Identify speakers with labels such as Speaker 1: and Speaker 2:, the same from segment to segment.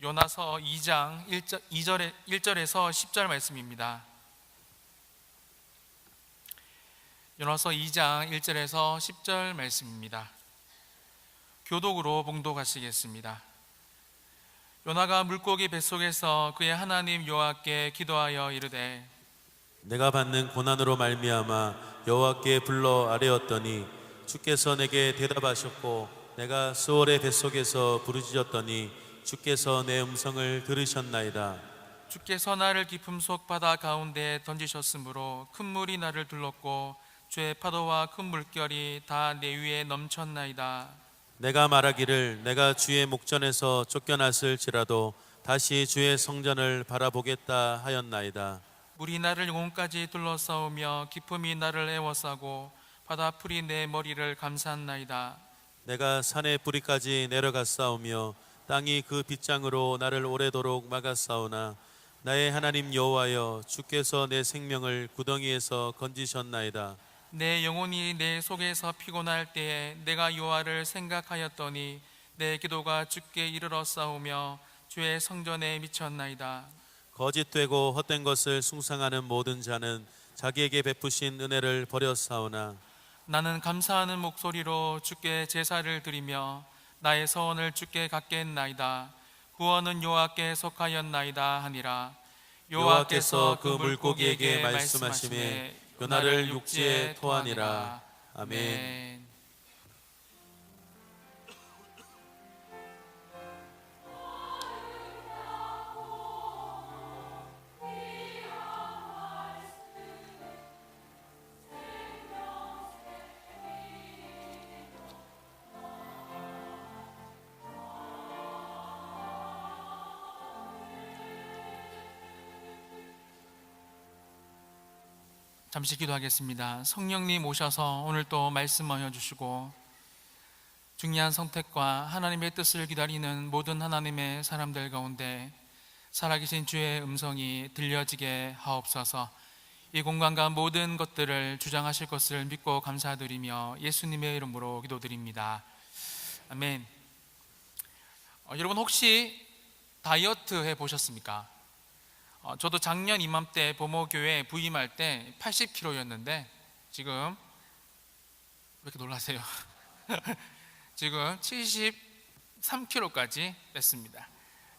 Speaker 1: 요나서 2장 1절에서 10절 말씀입니다. 요나서 2장 1절에서 10절 말씀입니다. 교독으로 봉독하시겠습니다. 요나가 물고기 뱃속에서 그의 하나님 여호와께 기도하여 이르되
Speaker 2: 내가 받는 고난으로 말미암아 여호와께 불러 아뢰었더니 주께서 내게 대답하셨고 내가 수월의 뱃속에서 부르짖었더니 주께서 내 음성을 들으셨나이다.
Speaker 1: 주께서 나를 깊음 속 바다 가운데 던지셨으므로 큰 물이 나를 둘렀고 주의 파도와 큰 물결이 다 내 위에 넘쳤나이다.
Speaker 2: 내가 말하기를 내가 주의 목전에서 쫓겨났을지라도 다시 주의 성전을 바라보겠다 하였나이다.
Speaker 1: 물이 나를 영혼까지 둘러싸우며 깊음이 나를 에워싸고 바다 풀이 내 머리를 감쌌나이다.
Speaker 2: 내가 산의 뿌리까지 내려갔사오며 땅이 그 빗장으로 나를 오래도록 막았사오나 나의 하나님 여호와여 주께서 내 생명을 구덩이에서 건지셨나이다.
Speaker 1: 내 영혼이 내 속에서 피곤할 때에 내가 여호와를 생각하였더니 내 기도가 주께 이르러 싸우며 주의 성전에 미쳤나이다.
Speaker 2: 거짓되고 헛된 것을 숭상하는 모든 자는 자기에게 베푸신 은혜를 버렸사오나
Speaker 1: 나는 감사하는 목소리로 주께 제사를 드리며 나의 서원을 주께 갖게 했나이다. 구원은 여호와께 속하였나이다 하니라.
Speaker 2: 여호와께서 그 물고기에게 말씀하시매 요나를 육지에 토하니라. 아멘.
Speaker 1: 잠시 기도하겠습니다. 성령님 오셔서 오늘 또 말씀하여 주시고 중요한 선택과 하나님의 뜻을 기다리는 모든 하나님의 사람들 가운데 살아계신 주의 음성이 들려지게 하옵소서. 이 공간과 모든 것들을 주장하실 것을 믿고 감사드리며 예수님의 이름으로 기도드립니다. 아멘. 여러분 혹시 다이어트 해보셨습니까? 저도 작년 이맘때 보모교회 부임할 때 80kg였는데 지금 왜 이렇게 놀라세요? 지금 73kg까지 뺐습니다.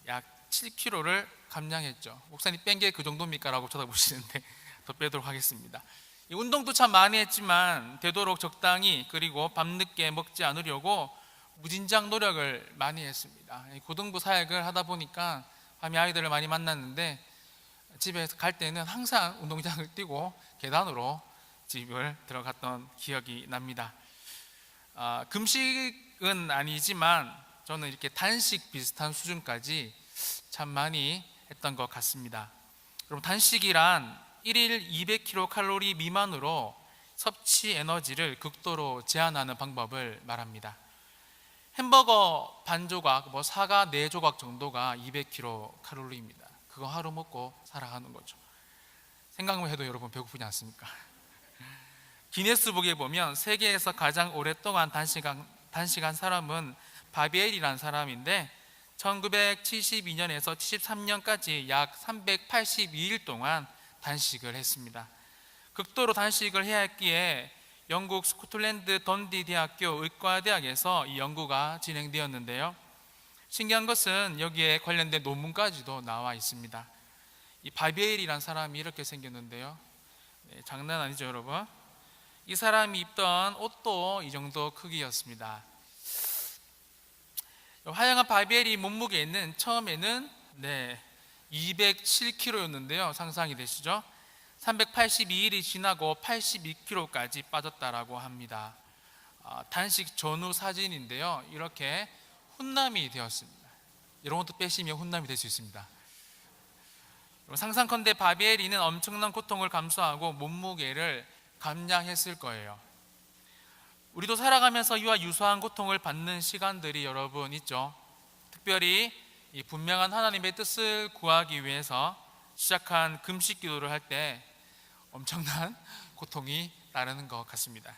Speaker 1: 약 7kg를 감량했죠. 목사님 뺀 게 그 정도입니까? 라고 쳐다보시는데 더 빼도록 하겠습니다. 운동도 참 많이 했지만 되도록 적당히 그리고 밤늦게 먹지 않으려고 무진장 노력을 많이 했습니다. 고등부 사역을 하다 보니까 밤에 아이들을 많이 만났는데 집에 갈 때는 항상 운동장을 뛰고 계단으로 집을 들어갔던 기억이 납니다. 금식은 아니지만 저는 이렇게 단식 비슷한 수준까지 참 많이 했던 것 같습니다. 여러분 단식이란 1일 200kcal 미만으로 섭취 에너지를 극도로 제한하는 방법을 말합니다. 햄버거 반 조각, 사과 4조각 정도가 200kcal입니다. 그거 하루 먹고 살아가는 거죠. 생각만 해도 여러분 배고프지 않습니까? 기네스북에 보면 세계에서 가장 오랫동안 단식한 사람은 바비엘이라는 사람인데 1972년에서 73년까지 약 382일 동안 단식을 했습니다. 극도로 단식을 해야 했기에 영국 스코틀랜드 던디 대학교 의과대학에서 이 연구가 진행되었는데요. 신기한 것은 여기에 관련된 논문까지도 나와 있습니다. 이 바비엘이라는 사람이 이렇게 생겼는데요. 장난 아니죠 여러분? 이 사람이 입던 옷도 이 정도 크기였습니다. 화양한 바비엘이 몸무게는 처음에는 207kg였는데요. 상상이 되시죠? 382일이 지나고 82kg까지 빠졌다라고 합니다. 단식 전후 사진인데요. 이렇게 훈남이 되었습니다. 여러분도 빼시면 훈남이 될 수 있습니다. 상상컨대 바비엘이는 엄청난 고통을 감수하고 몸무게를 감량했을 거예요. 우리도 살아가면서 이와 유사한 고통을 받는 시간들이 여러분 있죠. 특별히 이 분명한 하나님의 뜻을 구하기 위해서 시작한 금식 기도를 할 때 엄청난 고통이 따르는 것 같습니다.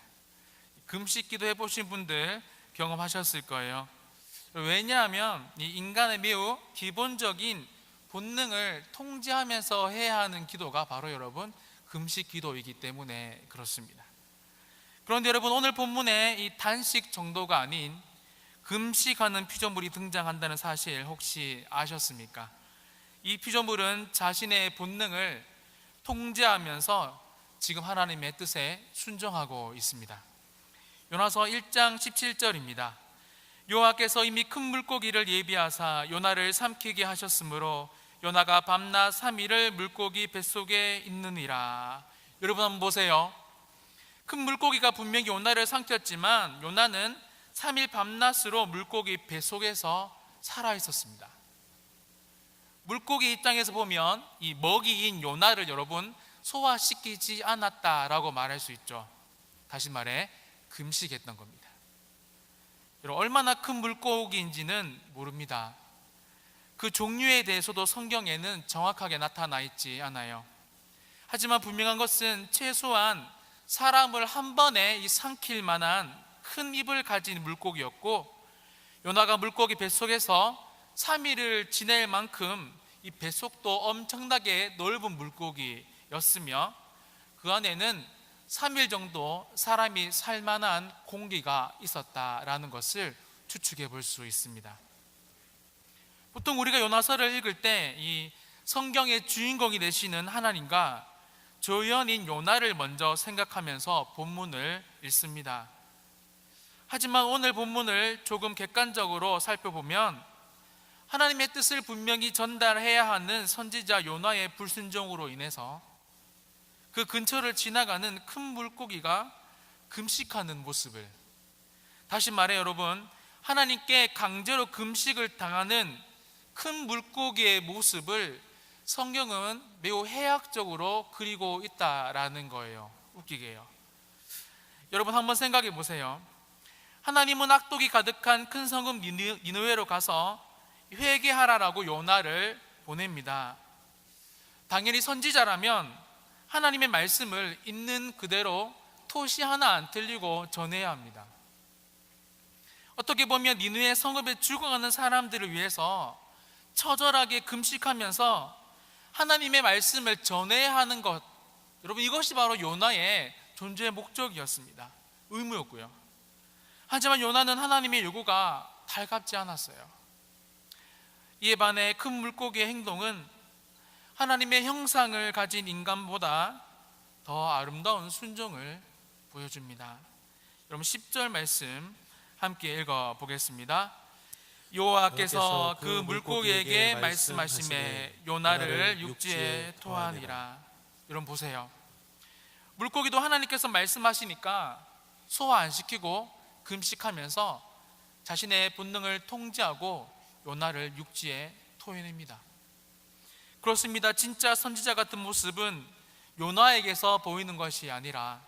Speaker 1: 금식 기도 해보신 분들 경험하셨을 거예요. 왜냐하면 이 인간의 매우 기본적인 본능을 통제하면서 해야 하는 기도가 바로 여러분 금식 기도이기 때문에 그렇습니다. 그런데 여러분, 오늘 본문에 이 단식 정도가 아닌 금식하는 피조물이 등장한다는 사실 혹시 아셨습니까? 이 피조물은 자신의 본능을 통제하면서 지금 하나님의 뜻에 순종하고 있습니다. 요나서 1장 17절입니다. 여호와께서 이미 큰 물고기를 예비하사 요나를 삼키게 하셨으므로 요나가 밤낮 3일을 물고기 뱃속에 있느니라. 여러분 한번 보세요. 큰 물고기가 분명히 요나를 삼켰지만 요나는 3일 밤낮으로 물고기 뱃속에서 살아 있었습니다. 물고기 입장에서 보면 이 먹이인 요나를 여러분 소화시키지 않았다라고 말할 수 있죠. 다시 말해 금식했던 겁니다. 여러분, 얼마나 큰 물고기인지는 모릅니다. 그 종류에 대해서도 성경에는 정확하게 나타나 있지 않아요. 하지만 분명한 것은 최소한 사람을 한 번에 삼킬 만한 큰 입을 가진 물고기였고, 요나가 물고기 뱃속에서 3일을 지낼 만큼 이 뱃속도 엄청나게 넓은 물고기였으며 그 안에는 3일 정도 사람이 살 만한 공기가 있었다라는 것을 추측해 볼 수 있습니다. 보통 우리가 요나서를 읽을 때 이 성경의 주인공이 되시는 하나님과 조연인 요나를 먼저 생각하면서 본문을 읽습니다. 하지만 오늘 본문을 조금 객관적으로 살펴보면 하나님의 뜻을 분명히 전달해야 하는 선지자 요나의 불순종으로 인해서 그 근처를 지나가는 큰 물고기가 금식하는 모습을, 다시 말해 여러분, 하나님께 강제로 금식을 당하는 큰 물고기의 모습을 성경은 매우 해학적으로 그리고 있다라는 거예요. 웃기게요. 여러분 한번 생각해 보세요. 하나님은 악독이 가득한 큰 성읍 니느웨로 가서 회개하라라고 요나를 보냅니다. 당연히 선지자라면 하나님의 말씀을 있는 그대로 토시 하나 안 틀리고 전해야 합니다. 어떻게 보면 니느웨 성읍에 죽어가는 사람들을 위해서 처절하게 금식하면서 하나님의 말씀을 전해야 하는 것, 여러분 이것이 바로 요나의 존재의 목적이었습니다. 의무였고요. 하지만 요나는 하나님의 요구가 달갑지 않았어요. 이에 반해 큰 물고기의 행동은 하나님의 형상을 가진 인간보다 더 아름다운 순종을 보여줍니다. 여러분 10절 말씀 함께 읽어보겠습니다. 여호와께서 그 물고기에게 말씀하시매 요나를 육지에 토하니라. 여러분 보세요. 물고기도 하나님께서 말씀하시니까 소화 안 시키고 금식하면서 자신의 본능을 통제하고 요나를 육지에 토해냅니다. 그렇습니다. 진짜 선지자 같은 모습은 요나에게서 보이는 것이 아니라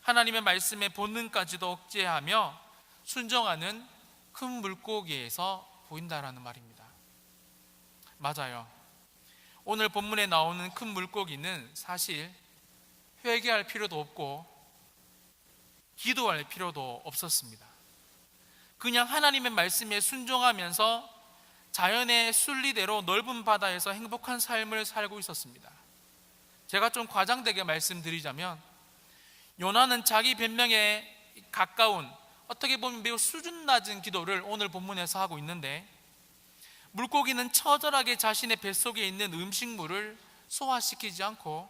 Speaker 1: 하나님의 말씀의 본능까지도 억제하며 순종하는 큰 물고기에서 보인다라는 말입니다. 맞아요. 오늘 본문에 나오는 큰 물고기는 사실 회개할 필요도 없고 기도할 필요도 없었습니다. 그냥 하나님의 말씀에 순종하면서 자연의 순리대로 넓은 바다에서 행복한 삶을 살고 있었습니다. 제가 좀 과장되게 말씀드리자면 요나는 자기 변명에 가까운, 어떻게 보면 매우 수준 낮은 기도를 오늘 본문에서 하고 있는데, 물고기는 처절하게 자신의 뱃속에 있는 음식물을 소화시키지 않고,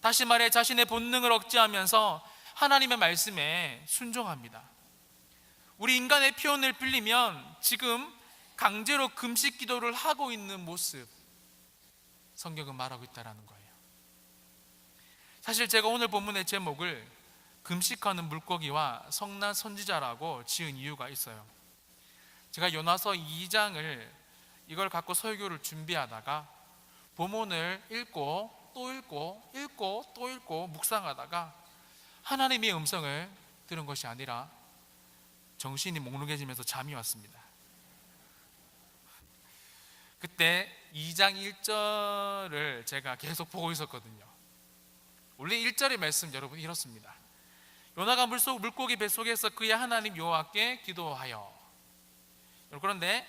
Speaker 1: 다시 말해 자신의 본능을 억제하면서 하나님의 말씀에 순종합니다. 우리 인간의 표현을 빌리면 지금 강제로 금식 기도를 하고 있는 모습, 성경은 말하고 있다는 거예요. 사실 제가 오늘 본문의 제목을 금식하는 물고기와 성난 선지자라고 지은 이유가 있어요. 제가 요나서 2장을 이걸 갖고 설교를 준비하다가 본문을 읽고 또 읽고 읽고 또 읽고 묵상하다가 하나님의 음성을 들은 것이 아니라 정신이 몽롱해지면서 잠이 왔습니다. 그때 2장 1절을 제가 계속 보고 있었거든요. 원래 1절의 말씀 여러분 이렇습니다. 요나가 물고기 뱃속에서 그의 하나님 여호와께 기도하여. 그런데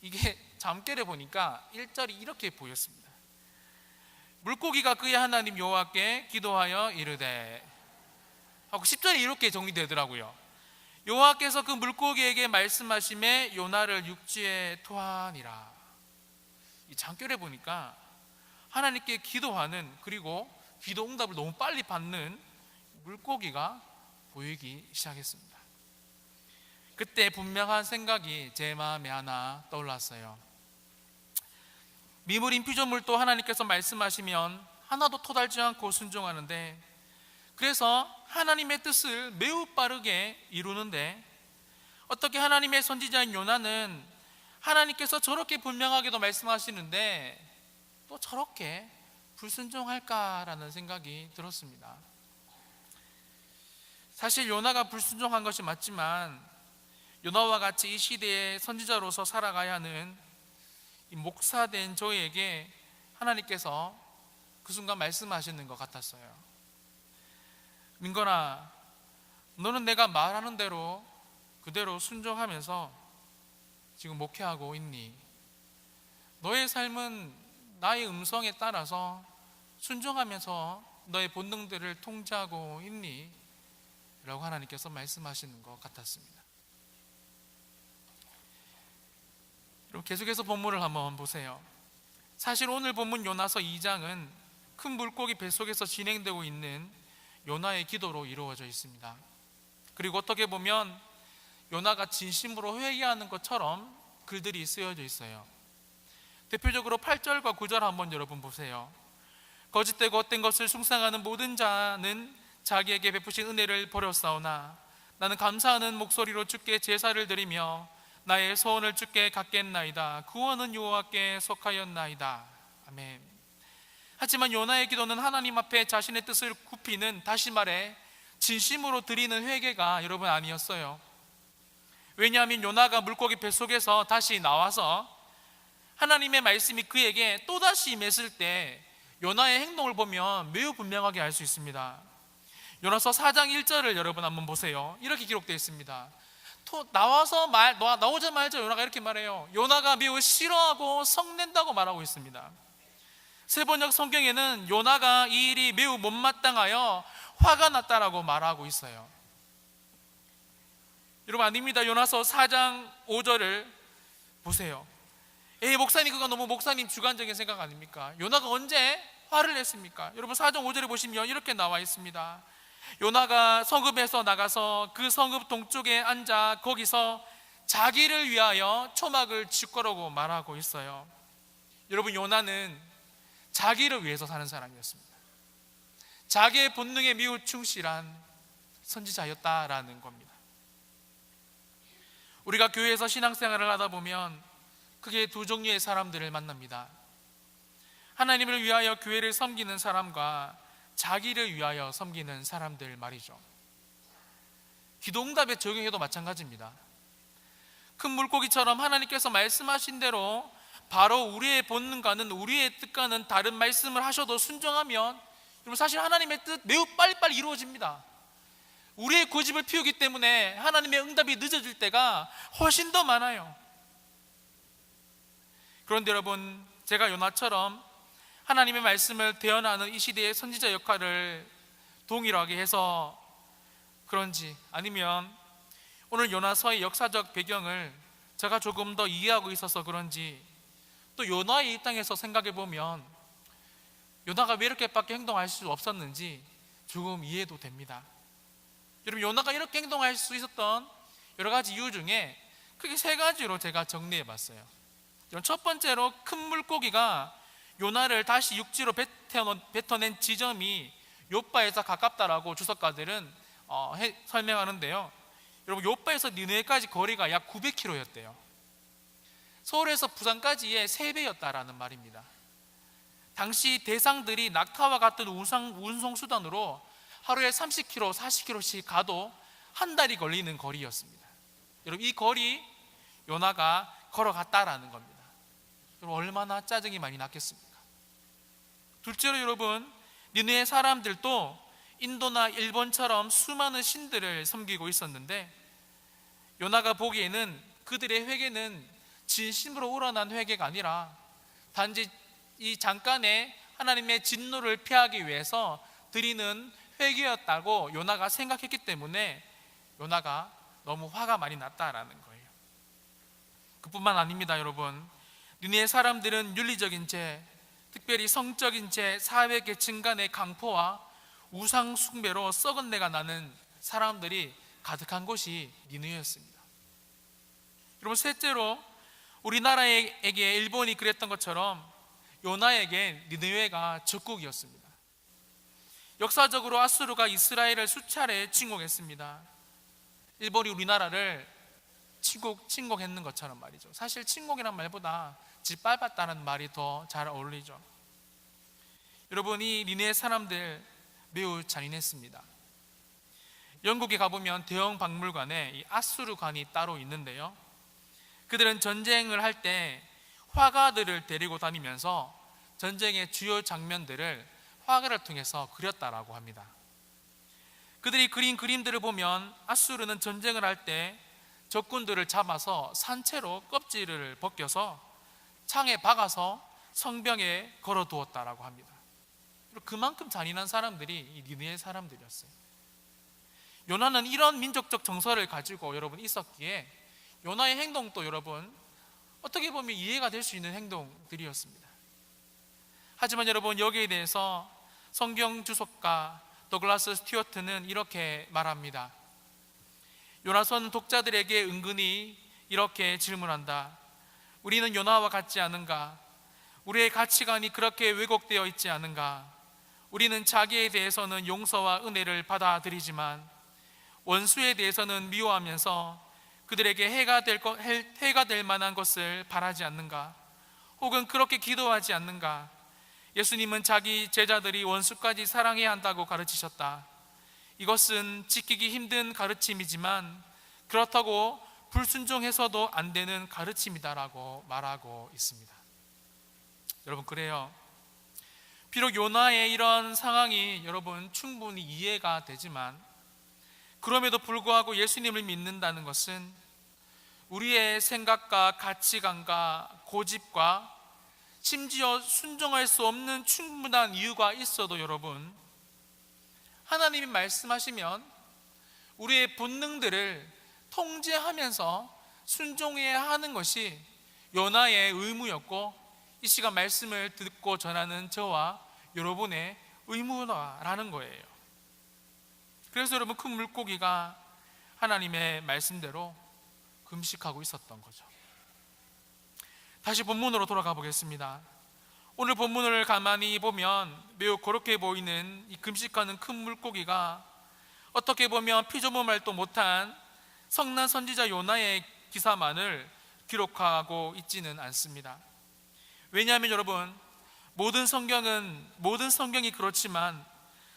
Speaker 1: 이게 잠결에 보니까 1절이 이렇게 보였습니다. 물고기가 그의 하나님 여호와께 기도하여 이르되 하고 10절이 이렇게 정리되더라고요. 여호와께서 그 물고기에게 말씀하시매 요나를 육지에 토하니라. 이 잠결에 보니까 하나님께 기도하는, 그리고 기도 응답을 너무 빨리 받는 물고기가 보이기 시작했습니다. 그때 분명한 생각이 제 마음에 하나 떠올랐어요. 미물인 피조물도 하나님께서 말씀하시면 하나도 토달지 않고 순종하는데, 그래서 하나님의 뜻을 매우 빠르게 이루는데, 어떻게 하나님의 선지자인 요나는 하나님께서 저렇게 분명하게도 말씀하시는데 또 저렇게 불순종할까라는 생각이 들었습니다. 사실 요나가 불순종한 것이 맞지만, 요나와 같이 이 시대의 선지자로서 살아가야 하는 이 목사된 저에게 하나님께서 그 순간 말씀하시는 것 같았어요. 민건아, 너는 내가 말하는 대로 그대로 순종하면서 지금 목회하고 있니? 너의 삶은 나의 음성에 따라서 순종하면서 너의 본능들을 통제하고 있니? 라고 하나님께서 말씀하시는 것 같았습니다. 그럼 계속해서 본문을 한번 보세요. 사실 오늘 본문 요나서 2장은 큰 물고기 뱃속에서 진행되고 있는 요나의 기도로 이루어져 있습니다. 그리고 어떻게 보면 요나가 진심으로 회개하는 것처럼 글들이 쓰여져 있어요. 대표적으로 8절과 9절 한번 여러분 보세요. 거짓되고 헛된 것을 숭상하는 모든 자는 자기에게 베푸신 은혜를 버렸사오나 나는 감사하는 목소리로 주께 제사를 드리며 나의 소원을 주께 갖겠나이다. 구원은 여호와께 속하였나이다. 아멘. 하지만 요나의 기도는 하나님 앞에 자신의 뜻을 굽히는, 다시 말해 진심으로 드리는 회개가 여러분 아니었어요. 왜냐하면 요나가 물고기 뱃속에서 다시 나와서 하나님의 말씀이 그에게 또다시 임했을 때 요나의 행동을 보면 매우 분명하게 알 수 있습니다. 요나서 4장 1절을 여러분 한번 보세요. 이렇게 기록되어 있습니다. 나오자마자 요나가 이렇게 말해요. 요나가 매우 싫어하고 성낸다고 말하고 있습니다. 세번역 성경에는 요나가 이 일이 매우 못마땅하여 화가 났다라고 말하고 있어요. 여러분 아닙니다. 요나서 4장 5절을 보세요. 목사님, 그거 너무 목사님 주관적인 생각 아닙니까? 요나가 언제 화를 냈습니까? 여러분 4장 5절에 보시면 이렇게 나와 있습니다. 요나가 성읍에서 나가서 그 성읍 동쪽에 앉아 거기서 자기를 위하여 초막을 짓거라고 말하고 있어요. 여러분 요나는 자기를 위해서 사는 사람이었습니다. 자기의 본능에 매우 충실한 선지자였다라는 겁니다. 우리가 교회에서 신앙생활을 하다 보면 크게 두 종류의 사람들을 만납니다. 하나님을 위하여 교회를 섬기는 사람과 자기를 위하여 섬기는 사람들 말이죠. 기도응답에 적용해도 마찬가지입니다. 큰 물고기처럼 하나님께서 말씀하신 대로 바로 우리의 본능과는, 우리의 뜻과는 다른 말씀을 하셔도 순종하면 여러분 사실 하나님의 뜻 매우 빨리빨리 이루어집니다. 우리의 고집을 피우기 때문에 하나님의 응답이 늦어질 때가 훨씬 더 많아요. 그런데 여러분, 제가 요나처럼 하나님의 말씀을 대언하는 이 시대의 선지자 역할을 동일하게 해서 그런지, 아니면 오늘 요나서의 역사적 배경을 제가 조금 더 이해하고 있어서 그런지, 또 요나의 입장에서 생각해 보면 요나가 왜 이렇게밖에 행동할 수 없었는지 조금 이해도 됩니다. 여러분, 요나가 이렇게 행동할 수 있었던 여러 가지 이유 중에 크게 세 가지로 제가 정리해 봤어요. 첫 번째로, 큰 물고기가 요나를 다시 육지로 뱉어낸 지점이 요빠에서 가깝다라고 주석가들은 설명하는데요. 여러분, 요빠에서 니느웨까지 거리가 약 900km였대요. 서울에서 부산까지의 3배였다라는 말입니다. 당시 대상들이 낙타와 같은 운송수단으로 하루에 30km, 40km씩 가도 한 달이 걸리는 거리였습니다. 여러분, 이 거리 요나가 걸어갔다라는 겁니다. 여러분, 얼마나 짜증이 많이 났겠습니까? 둘째로 여러분, 니느웨 사람들도 인도나 일본처럼 수많은 신들을 섬기고 있었는데 요나가 보기에는 그들의 회개는 진심으로 우러난 회개가 아니라 단지 이 잠깐의 하나님의 진노를 피하기 위해서 드리는 회개였다고 요나가 생각했기 때문에 요나가 너무 화가 많이 났다라는 거예요. 그뿐만 아닙니다, 여러분. 니느웨 사람들은 윤리적인 죄, 특별히 성적인 죄, 사회 계층 간의 강포와 우상 숭배로 썩은 내가 나는 사람들이 가득한 곳이 니느웨였습니다. 여러분, 셋째로 우리나라에게 일본이 그랬던 것처럼 요나에게 니느웨가 적국이었습니다. 역사적으로 아수르가 이스라엘을 수차례 침공했습니다. 일본이 우리나라를 침공했는 것처럼 말이죠. 사실 침공이란 말보다 짓밟았다는 말이 더 잘 어울리죠. 여러분, 이 니느웨 사람들 매우 잔인했습니다. 영국에 가보면 대형 박물관에 이 아수르관이 따로 있는데요, 그들은 전쟁을 할 때 화가들을 데리고 다니면서 전쟁의 주요 장면들을 화가를 통해서 그렸다라고 합니다. 그들이 그린 그림들을 보면 아수르는 전쟁을 할 때 적군들을 잡아서 산채로 껍질을 벗겨서 창에 박아서 성벽에 걸어두었다라고 합니다. 그만큼 잔인한 사람들이 이 니느웨 사람들이었어요. 요나는 이런 민족적 정서를 가지고 여러분 있었기에 요나의 행동도 여러분 어떻게 보면 이해가 될 수 있는 행동들이었습니다. 하지만 여러분, 여기에 대해서 성경 주석가 더글라스 스튜어트는 이렇게 말합니다. 요나선 독자들에게 은근히 이렇게 질문한다. 우리는 요나와 같지 않은가? 우리의 가치관이 그렇게 왜곡되어 있지 않은가? 우리는 자기에 대해서는 용서와 은혜를 받아들이지만 원수에 대해서는 미워하면서 그들에게 해가 될 만한 것을 바라지 않는가? 혹은 그렇게 기도하지 않는가? 예수님은 자기 제자들이 원수까지 사랑해야 한다고 가르치셨다. 이것은 지키기 힘든 가르침이지만 그렇다고 불순종해서도 안 되는 가르침이다라고 말하고 있습니다. 여러분, 그래요. 비록 요나의 이런 상황이 여러분 충분히 이해가 되지만 그럼에도 불구하고 예수님을 믿는다는 것은 우리의 생각과 가치관과 고집과 심지어 순종할 수 없는 충분한 이유가 있어도 여러분, 하나님이 말씀하시면 우리의 본능들을 통제하면서 순종해야 하는 것이 요나의 의무였고 이 시간 말씀을 듣고 전하는 저와 여러분의 의무라는 거예요. 그래서 여러분, 큰 물고기가 하나님의 말씀대로 금식하고 있었던 거죠. 다시 본문으로 돌아가 보겠습니다. 오늘 본문을 가만히 보면 매우 고렇게 보이는 이 금식하는 큰 물고기가 어떻게 보면 피조물 말도 못한 성난 선지자 요나의 기사만을 기록하고 있지는 않습니다. 왜냐하면 여러분, 모든 성경이 그렇지만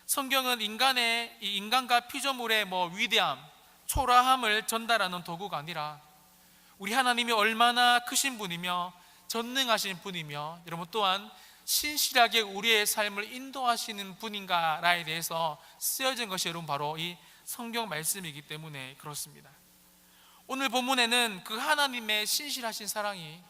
Speaker 1: 성경은 인간과 피조물의 위대함, 초라함을 전달하는 도구가 아니라 우리 하나님이 얼마나 크신 분이며 전능하신 분이며 여러분 또한 신실하게 우리의 삶을 인도하시는 분인가에 대해서 쓰여진 것이 여러분 바로 이 성경 말씀이기 때문에 그렇습니다. 오늘 본문에는 그 하나님의 신실하신 사랑이,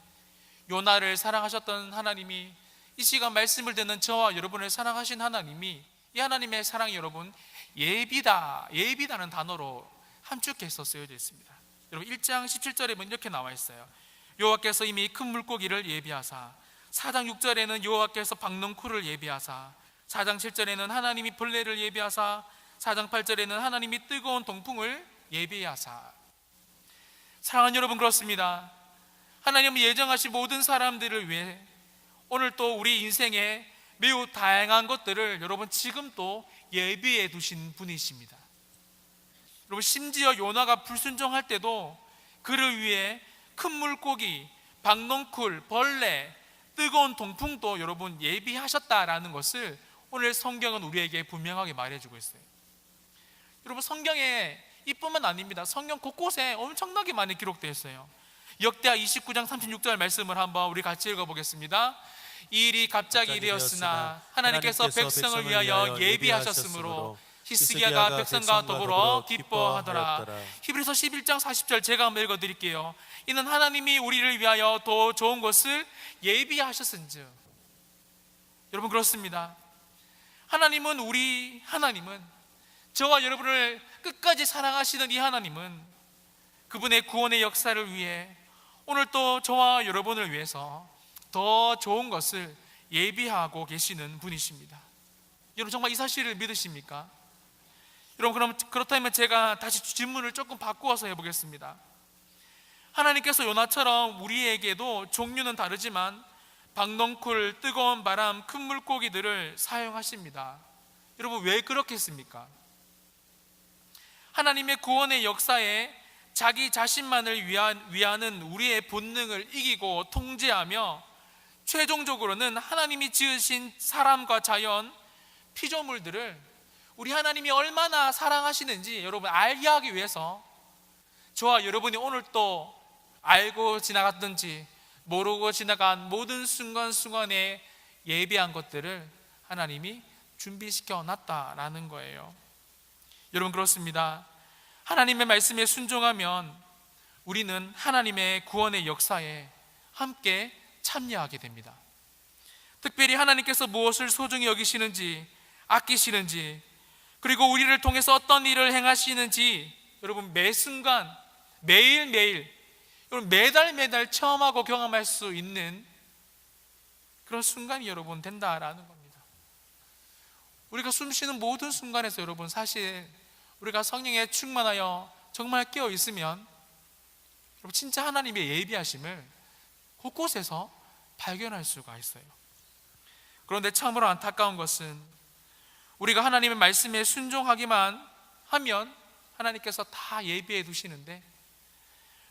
Speaker 1: 요나를 사랑하셨던 하나님이 이 시간 말씀을 듣는 저와 여러분을 사랑하신 하나님이, 이 하나님의 사랑이 여러분 예비다는 단어로 함축해서 쓰여져 있습니다. 여러분 1장 17절에 보면 이렇게 나와 있어요. 여호와께서 이미 큰 물고기를 예비하사, 4장 6절에는 여호와께서 박농쿨을 예비하사, 4장 7절에는 하나님이 벌레를 예비하사, 4장 8절에는 하나님이 뜨거운 동풍을 예비하사. 사랑하는 여러분, 그렇습니다. 하나님은 예정하신 모든 사람들을 위해 오늘 또 우리 인생에 매우 다양한 것들을 여러분 지금 또 예비해 두신 분이십니다. 여러분, 심지어 요나가 불순종할 때도 그를 위해 큰 물고기, 박농쿨, 벌레, 뜨거운 동풍도 여러분 예비하셨다라는 것을 오늘 성경은 우리에게 분명하게 말해주고 있어요. 여러분, 성경에 이뿐만 아닙니다. 성경 곳곳에 엄청나게 많이 기록되어 있어요. 역대하 29장 36절 말씀을 한번 우리 같이 읽어보겠습니다. 이 일이 갑자기 되었으나 하나님께서 백성을 위하여 예비하셨으므로 히스기야가 백성과 더불어 기뻐하더라. 히브리서 11장 40절 제가 한번 읽어드릴게요. 이는 하나님이 우리를 위하여 더 좋은 것을 예비하셨은즉. 여러분, 그렇습니다. 하나님은 저와 여러분을 끝까지 사랑하시는 이 하나님은 그분의 구원의 역사를 위해 오늘 또 저와 여러분을 위해서 더 좋은 것을 예비하고 계시는 분이십니다. 여러분, 정말 이 사실을 믿으십니까? 여러분, 그렇다면 제가 다시 질문을 조금 바꾸어서 해보겠습니다. 하나님께서 요나처럼 우리에게도 종류는 다르지만 박넝쿨, 뜨거운 바람, 큰 물고기들을 사용하십니다. 여러분, 왜 그렇겠습니까? 하나님의 구원의 역사에 자기 자신만을 위하는 우리의 본능을 이기고 통제하며 최종적으로는 하나님이 지으신 사람과 자연, 피조물들을 우리 하나님이 얼마나 사랑하시는지 여러분 알게 하기 위해서 저와 여러분이 오늘 또 알고 지나갔든지 모르고 지나간 모든 순간순간에 예비한 것들을 하나님이 준비시켜 놨다라는 거예요. 여러분, 그렇습니다. 하나님의 말씀에 순종하면 우리는 하나님의 구원의 역사에 함께 참여하게 됩니다. 특별히 하나님께서 무엇을 소중히 여기시는지, 아끼시는지, 그리고 우리를 통해서 어떤 일을 행하시는지 여러분 매 순간, 매일매일, 여러분 매달 체험하고 경험할 수 있는 그런 순간이 여러분 된다라는 겁니다. 우리가 숨쉬는 모든 순간에서 여러분 사실 우리가 성령에 충만하여 정말 깨어 있으면 여러분 진짜 하나님의 예비하심을 곳곳에서 발견할 수가 있어요. 그런데 참으로 안타까운 것은 우리가 하나님의 말씀에 순종하기만 하면 하나님께서 다 예비해 두시는데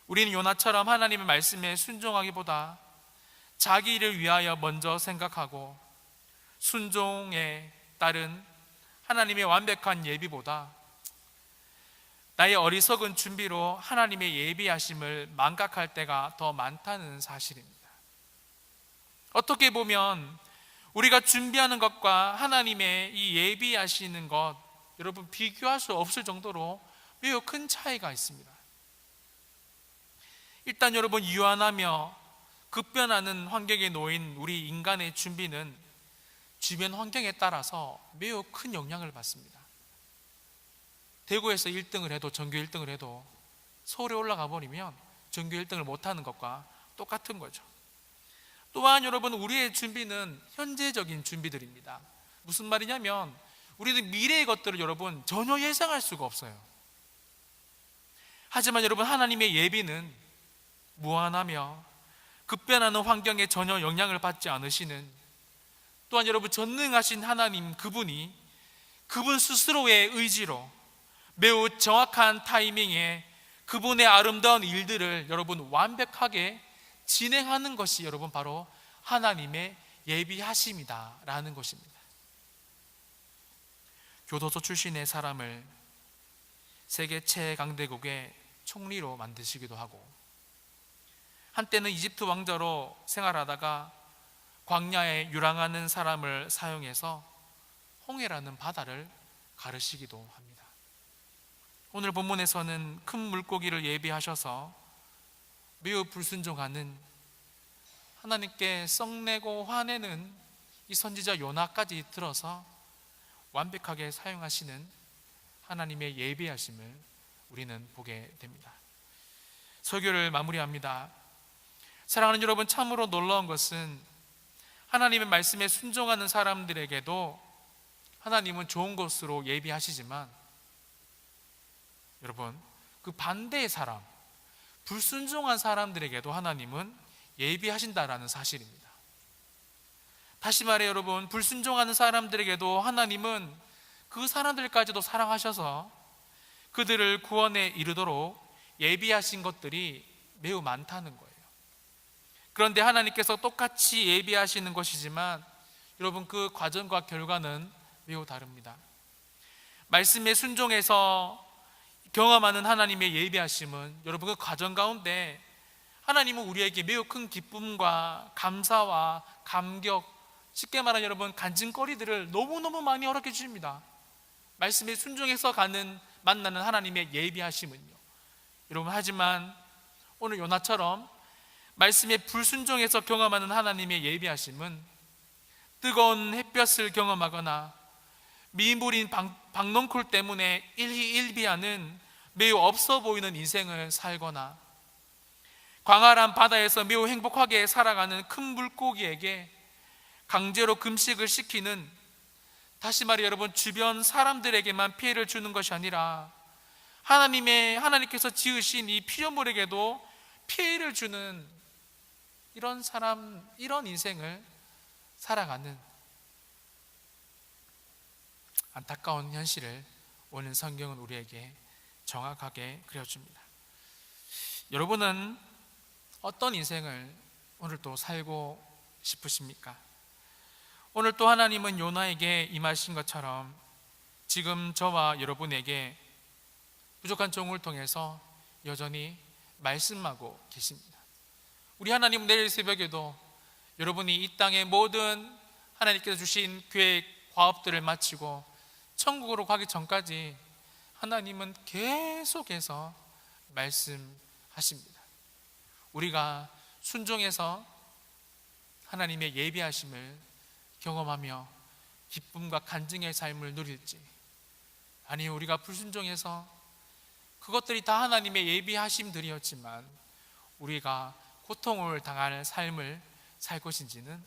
Speaker 1: 우리는 요나처럼 하나님의 말씀에 순종하기보다 자기 일을 위하여 먼저 생각하고 순종에 따른 하나님의 완벽한 예비보다 나의 어리석은 준비로 하나님의 예비하심을 망각할 때가 더 많다는 사실입니다. 어떻게 보면 우리가 준비하는 것과 하나님의 이 예비하시는 것 여러분 비교할 수 없을 정도로 매우 큰 차이가 있습니다. 일단 여러분 유한하며 급변하는 환경에 놓인 우리 인간의 준비는 주변 환경에 따라서 매우 큰 영향을 받습니다. 대구에서 1등을 해도 전교 1등을 해도 서울에 올라가 버리면 전교 1등을 못하는 것과 똑같은 거죠. 또한 여러분 우리의 준비는 현재적인 준비들입니다. 무슨 말이냐면 우리는 미래의 것들을 여러분 전혀 예상할 수가 없어요. 하지만 여러분 하나님의 예비는 무한하며 급변하는 환경에 전혀 영향을 받지 않으시는 또한 여러분 전능하신 하나님 그분이 그분 스스로의 의지로 매우 정확한 타이밍에 그분의 아름다운 일들을 여러분 완벽하게 진행하는 것이 여러분 바로 하나님의 예비하심이다라는 것입니다. 교도소 출신의 사람을 세계 최강대국의 총리로 만드시기도 하고 한때는 이집트 왕자로 생활하다가 광야에 유랑하는 사람을 사용해서 홍해라는 바다를 가르시기도 합니다. 오늘 본문에서는 큰 물고기를 예비하셔서 매우 불순종하는 하나님께 썩내고 화내는 이 선지자 요나까지 들어서 완벽하게 사용하시는 하나님의 예비하심을 우리는 보게 됩니다. 설교를 마무리합니다. 사랑하는 여러분, 참으로 놀라운 것은 하나님의 말씀에 순종하는 사람들에게도 하나님은 좋은 것으로 예비하시지만 여러분 그 반대의 사람, 불순종한 사람들에게도 하나님은 예비하신다라는 사실입니다. 다시 말해 여러분 불순종하는 사람들에게도 하나님은 그 사람들까지도 사랑하셔서 그들을 구원에 이르도록 예비하신 것들이 매우 많다는 거예요. 그런데 하나님께서 똑같이 예비하시는 것이지만 여러분 그 과정과 결과는 매우 다릅니다. 말씀에 순종해서 경험하는 하나님의 예비하심은 여러분 그 과정 가운데 하나님은 우리에게 매우 큰 기쁨과 감사와 감격, 쉽게 말하면 여러분 간증거리들을 너무너무 많이 허락해 주십니다. 말씀에 순종해서 만나는 하나님의 예비하심은요. 여러분, 하지만 오늘 요나처럼 말씀에 불순종해서 경험하는 하나님의 예비하심은 뜨거운 햇볕을 경험하거나 미물인 박넝쿨 때문에 일희일비하는 매우 없어 보이는 인생을 살거나 광활한 바다에서 매우 행복하게 살아가는 큰 물고기에게 강제로 금식을 시키는, 다시 말해 여러분, 주변 사람들에게만 피해를 주는 것이 아니라 하나님께서 지으신 이 피조물에게도 피해를 주는 이런 사람, 이런 인생을 살아가는 안타까운 현실을 오늘 성경은 우리에게 정확하게 그려줍니다. 여러분은 어떤 인생을 오늘 또 살고 싶으십니까? 오늘 또 하나님은 요나에게 임하신 것처럼 지금 저와 여러분에게 부족한 종을 통해서 여전히 말씀하고 계십니다. 우리 하나님, 내일 새벽에도 여러분이 이 땅의 모든 하나님께서 주신 계획, 과업들을 마치고 천국으로 가기 전까지 하나님은 계속해서 말씀하십니다. 우리가 순종해서 하나님의 예비하심을 경험하며 기쁨과 간증의 삶을 누릴지, 아니요 우리가 불순종해서 그것들이 다 하나님의 예비하심들이었지만 우리가 고통을 당할 삶을 살 것인지는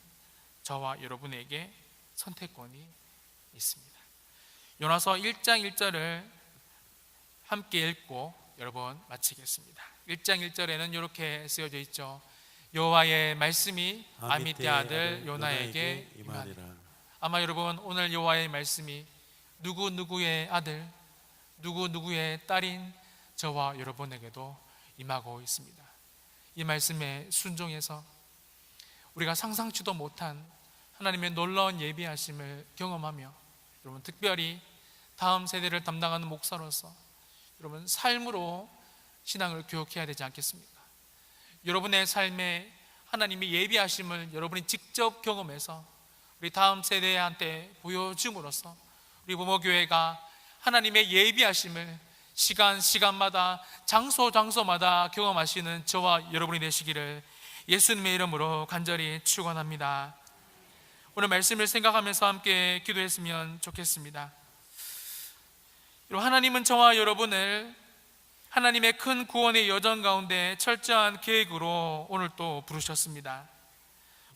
Speaker 1: 저와 여러분에게 선택권이 있습니다. 요나서 1장 1절을 함께 읽고 여러분 마치겠습니다. 1장 1절에는 이렇게 쓰여져 있죠. 여호와의 말씀이 아미떼 아들 요나에게 임하니라. 아마 여러분, 오늘 여호와의 말씀이 누구누구의 아들, 누구누구의 딸인 저와 여러분에게도 임하고 있습니다. 이 말씀에 순종해서 우리가 상상치도 못한 하나님의 놀라운 예비하심을 경험하며, 여러분 특별히 다음 세대를 담당하는 목사로서 여러분 삶으로 신앙을 교육해야 되지 않겠습니까? 여러분의 삶에 하나님의 예비하심을 여러분이 직접 경험해서 우리 다음 세대한테 보여줌으로써 우리 부모교회가 하나님의 예비하심을 시간마다 장소마다 경험하시는 저와 여러분이 되시기를 예수님의 이름으로 간절히 축원합니다. 오늘 말씀을 생각하면서 함께 기도했으면 좋겠습니다. 하나님은 저와 여러분을 하나님의 큰 구원의 여정 가운데 철저한 계획으로 오늘 또 부르셨습니다.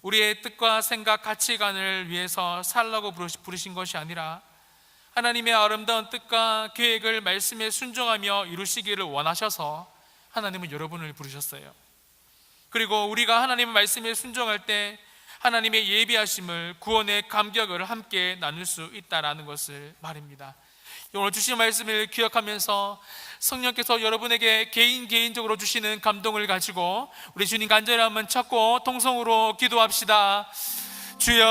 Speaker 1: 우리의 뜻과 생각, 가치관을 위해서 살라고 부르신 것이 아니라 하나님의 아름다운 뜻과 계획을 말씀에 순종하며 이루시기를 원하셔서 하나님은 여러분을 부르셨어요. 그리고 우리가 하나님의 말씀에 순종할 때 하나님의 예비하심을, 구원의 감격을 함께 나눌 수 있다라는 것을 말입니다. 오늘 주신 말씀을 기억하면서 성령께서 여러분에게 개인적으로 주시는 감동을 가지고 우리 주님 간절히 한번 찾고 통성으로 기도합시다. 주여